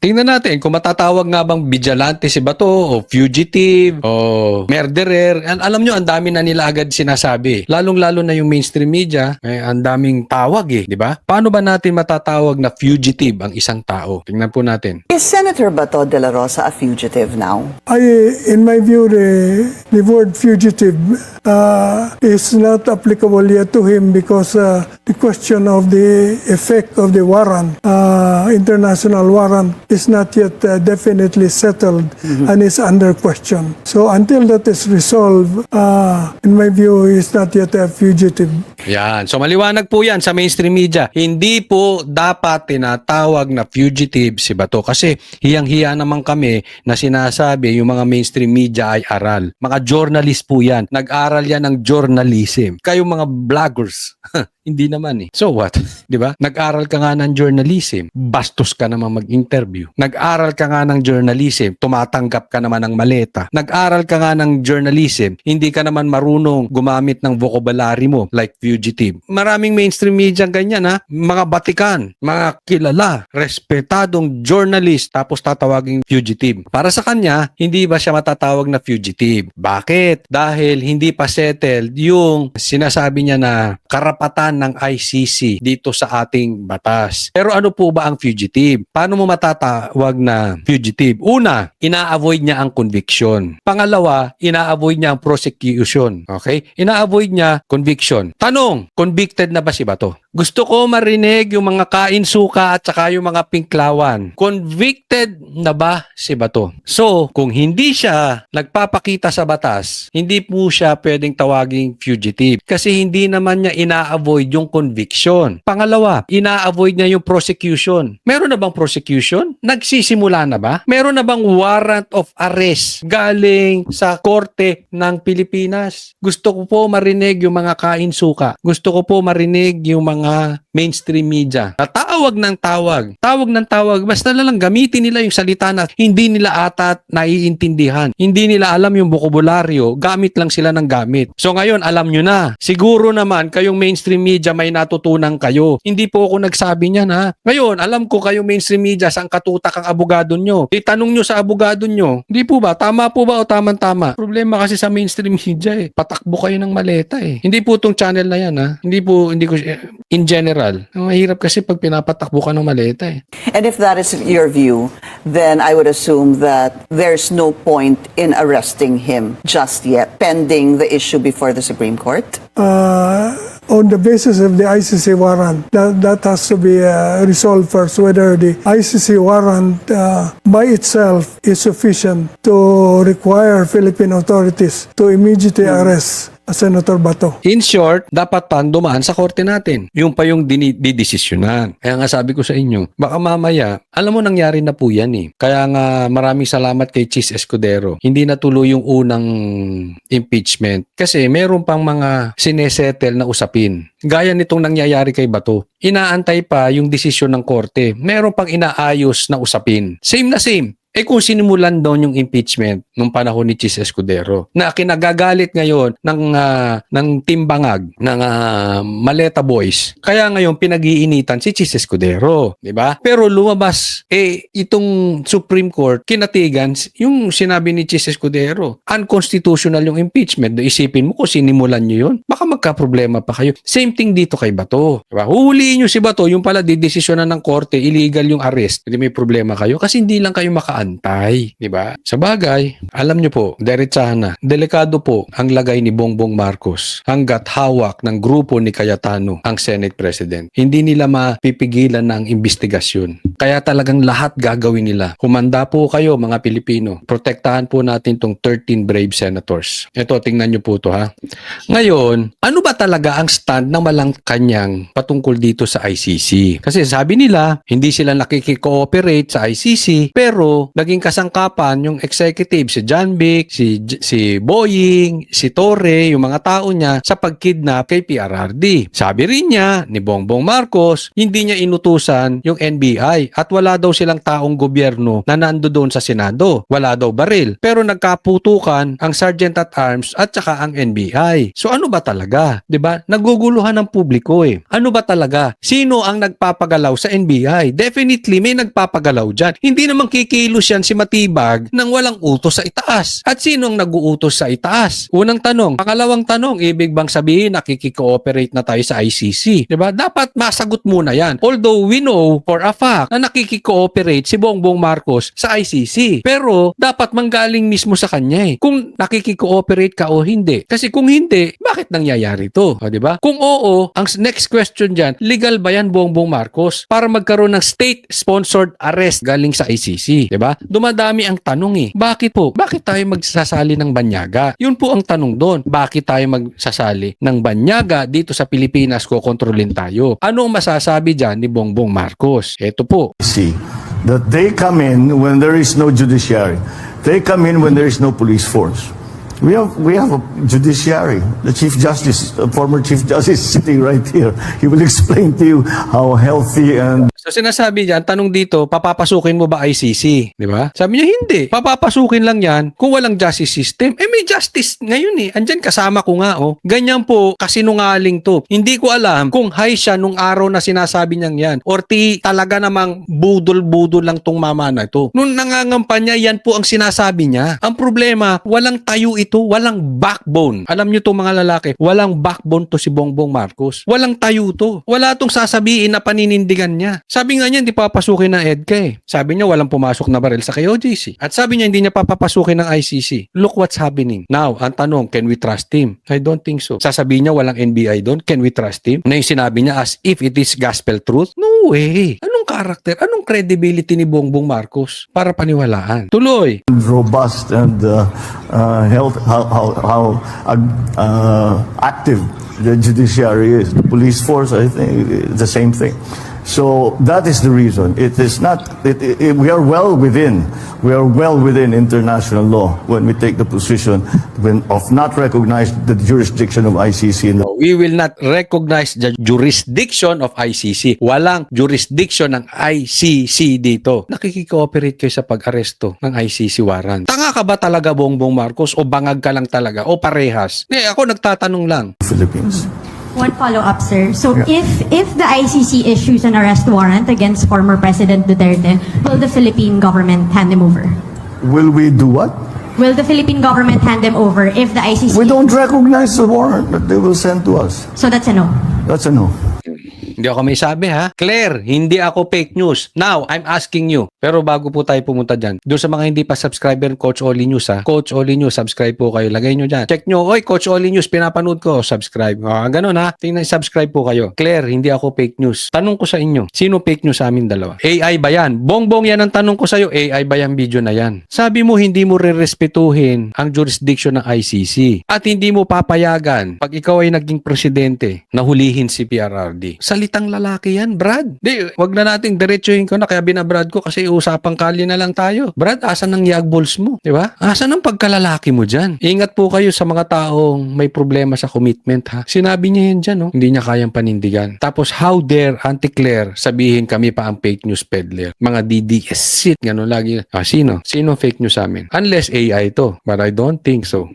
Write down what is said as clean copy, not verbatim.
Tingnan natin kung matatawag nga bang vigilante si Bato o fugitive o murderer. Alam nyo, ang dami na nila agad sinasabi. Lalong-lalo na yung mainstream media, ang daming tawag di ba? Paano ba natin matatawag na fugitive ang isang tao? Tingnan po natin. Is Senator Bato de la Rosa a fugitive now? In my view, the word fugitive is not applicable yet to him because the question of the effect of the warrant, international warrant, is not yet definitely settled and is under question. So until that is resolved, in my view, he is not yet a fugitive. Yan. So maliwanag po yan sa mainstream media. Hindi po dapat tinatawag na fugitive si Bato kasi hiyang-hiya naman kami na sinasabi yung mga mainstream media ay aral. Mga journalist po yan. Nag-aral yan ng journalism. Kayong mga vloggers, hindi naman So what? Di ba? Nag-aral ka nga ng journalism. Bastos ka naman mag-interview. Nag-aral ka nga ng journalism. Tumatanggap ka naman ng maleta. Nag-aral ka nga ng journalism. Hindi ka naman marunong gumamit ng vocabulary mo like fugitive. Maraming mainstream media ganyan Mga batikan, mga kilala, respetadong journalist tapos tatawaging fugitive. Para sa kanya, hindi ba siya matatawag na fugitive? Bakit? Dahil hindi pa settled yung sinasabi niya na karapatan ng ICC dito sa ating batas. Pero ano po ba ang fugitive? Paano mo matatawag na fugitive? Una, ina-avoid niya ang conviction. Pangalawa, ina-avoid niya ang prosecution. Okay? Ina-avoid niya conviction. Tanong, convicted na ba si Bato? Gusto ko marinig yung mga kain-suka at saka yung mga pinklawan. Convicted na ba si Bato? So, kung hindi siya nagpapakita sa batas, hindi po siya pwedeng tawaging fugitive. Kasi hindi naman niya ina-avoid yung conviction. Pangalawa, ina-avoid niya yung prosecution. Meron na bang prosecution? Nagsisimula na ba? Meron na bang warrant of arrest galing sa korte ng Pilipinas? Gusto ko po marinig yung mga kain-suka. Gusto ko po marinig yung mga mainstream media. Tawag ng tawag. Tawag ng tawag. Basta na lang gamitin nila yung salita na hindi nila ata naiintindihan. Hindi nila alam yung bokabularyo. Gamit lang sila ng gamit. So ngayon, alam nyo na. Siguro naman, kayong mainstream media may natutunan kayo. Hindi po ako nagsabi niyan Ngayon, alam ko kayong mainstream media saan katutak ang abogado nyo. Itanong nyo sa abogado nyo. Hindi po ba? Tama po ba o tamang-tama? Problema kasi sa mainstream media Patakbo kayo ng maleta Hindi po itong channel na yan Hindi ko in general. Ang mahirap kasi pag pinapatakbo ka ng maleta And if that is your view, then I would assume that there's no point in arresting him just yet, pending the issue before the Supreme Court? On the basis of the ICC warrant, that has to be resolved first, whether the ICC warrant by itself is sufficient to require Philippine authorities to immediately arrest Senator Bato. In short, dapat pa dumaan sa korte natin. Yung pa yung didesisyonan. Kaya nga sabi ko sa inyo, baka mamaya, alam mo nangyari na po yan Kaya nga maraming salamat kay Chis Escudero. Hindi natuloy yung unang impeachment. Kasi meron pang mga sinesettle na usapin. Gaya nitong nangyayari kay Bato. Inaantay pa yung desisyon ng korte. Meron pang inaayos na usapin. Same na same. Kung sinimulan doon yung impeachment nung panahon ni Chis Escudero na kinagagalit ngayon ng timbangag ng Maleta Boys. Kaya ngayon pinag-iinitan si Chis Escudero, di ba? Pero lumabas itong Supreme Court kinatigan yung sinabi ni Chis Escudero. Unconstitutional yung impeachment. Isipin mo kung sinimulan niyo yun, baka magka-problema pa kayo. Same thing dito kay Bato. Diba? Huhuliin niyo si Bato, yung pala didesisyonan ng korte, illegal yung arrest. Hindi may problema kayo kasi hindi lang kayo antay, di ba? Sa bagay, alam nyo po, diretsahan na, delikado po ang lagay ni Bongbong Marcos hanggat hawak ng grupo ni Cayetano ang Senate President. Hindi nila mapipigilan ng investigasyon. Kaya talagang lahat gagawin nila. Humanda po kayo mga Pilipino. Protektahan po natin tong 13 brave senators. Ito, tingnan nyo po to Ngayon, ano ba talaga ang stand ng Malacanang patungkol dito sa ICC? Kasi sabi nila, hindi sila nakikikooperate sa ICC, pero naging kasangkapan yung executive, si John Vic, si Boying, si Torre, yung mga tao niya sa pagkidnap kay PRRD. Sabi rin niya ni Bongbong Marcos, hindi niya inutusan yung NBI. at wala daw silang taong gobyerno na nando doon sa Senado. Wala daw baril. Pero nagkaputukan ang Sergeant at Arms at saka ang NBI. So ano ba talaga? 'Di ba? Naguguluhan ng publiko eh. Ano ba talaga? Sino ang nagpapagalaw sa NBI? Definitely may nagpapagalaw dyan. Hindi naman kikilos yan si Matibag nang walang utos sa itaas. At sino ang nag-uutos sa itaas? Unang tanong. Pangalawang tanong, ibig bang sabihin nakikikooperate na tayo sa ICC? 'Di ba? Dapat masagot muna yan. Although we know for a fact na nakikikooperate si Bongbong Marcos sa ICC. Pero dapat manggaling mismo sa kanya eh. Kung nakikikooperate ka o hindi. Kasi kung hindi, bakit nangyayari to? O, 'di ba? Kung oo, ang next question dyan, legal ba yan Bongbong Marcos para magkaroon ng state-sponsored arrest galing sa ICC? 'Di ba? Dumadami ang tanong eh. Bakit po? Bakit tayo magsasali ng banyaga? Yun po ang tanong doon. Bakit tayo magsasali ng banyaga dito sa Pilipinas ko kontrolin tayo? Ano ang masasabi dyan ni Bongbong Marcos? Ito po. See that they come in when there is no judiciary. They come in when there is no police force. We have a judiciary. The Chief Justice, the former Chief Justice, sitting right here. He will explain to you how healthy and So sinasabi diyan, tanong dito, papapasukin mo ba ICC? Di ba? Sabi niya, hindi. Papapasukin lang yan kung walang justice system. Eh may justice ngayon eh. Andyan kasama ko nga oh. Ganyan po, kasinungaling to. Hindi ko alam kung high siya nung araw na sinasabi niyang yan. Or talaga namang budol-budol lang tong mama na ito. Nung nangangampanya, yan po ang sinasabi niya. Ang problema, walang tayo ito, walang backbone. Alam niyo to mga lalaki, walang backbone to si Bongbong Marcos. Walang tayo to. Wala tong sasabihin na paninindigan niya. Sabi nga niya, hindi papasukin ng EDCA eh. Sabi niya, walang pumasok na baril sa KOJC. At sabi niya, hindi niya papapasukin ng ICC. Look what's happening. Now, ang tanong, can we trust him? I don't think so. Sasabihin niya, walang NBI doon. Can we trust him? Na yung sinabi niya, as if it is gospel truth? No way. Anong karakter? Anong credibility ni Bongbong Marcos para paniwalaan? Tuloy. robust and health, how active the judiciary is. The police force, I think, the same thing. So that is the reason. It is not. We are well within. We are well within international law when we take the position of not recognize the jurisdiction of ICC. We will not recognize the jurisdiction of ICC. Walang jurisdiction ng ICC dito. Nakikikooperate kayo sa pag-aresto ng ICC warrant. Tanga ka ba talaga, Bongbong Marcos? O bangag ka lang talaga? O parehas? Ako nagtatanong lang. Philippines. One follow-up, sir. So if the ICC issues an arrest warrant against former President Duterte, will the Philippine government hand him over? Will we do what? Will the Philippine government hand him over if the ICC... We don't recognize the warrant that they will send to us. So that's a no. That's a no. Hindi ako may sabi ha. Claire, hindi ako fake news. Now, I'm asking you. Pero bago po tayo pumunta dyan, doon sa mga hindi pa subscriber Coach Oli News ha. Coach Oli News, subscribe po kayo. Lagay nyo dyan. Check nyo, oy, Coach Oli News, pinapanood ko. Subscribe. Ganun ha. Tingnan, subscribe po kayo. Claire, hindi ako fake news. Tanong ko sa inyo, sino fake news sa amin dalawa? AI ba yan? Bongbong yan ang tanong ko sa'yo. AI ba yan video na yan? Sabi mo, hindi mo re-respetuhin ang jurisdiction ng ICC. At hindi mo papayagan pag ikaw ay naging presidente na hulihin si PRRD. Salitang lalaki yan, Brad. Di, wag na nating diretsuhin ko na kaya binabrad ko kasi usapang kalye na lang tayo. Brad, asan ang yagballs mo? Di ba? Asan ang pagkalalaki mo dyan? Ingat po kayo sa mga taong may problema sa commitment ha. Sinabi niya yan dyan, no? Hindi niya kayang panindigan. Tapos, how dare Auntie Claire sabihin kami pa ang fake news peddler? Mga DDS shit, gano'n lagi. Sino? Sino fake news sa amin? Unless AI to. But I don't think so.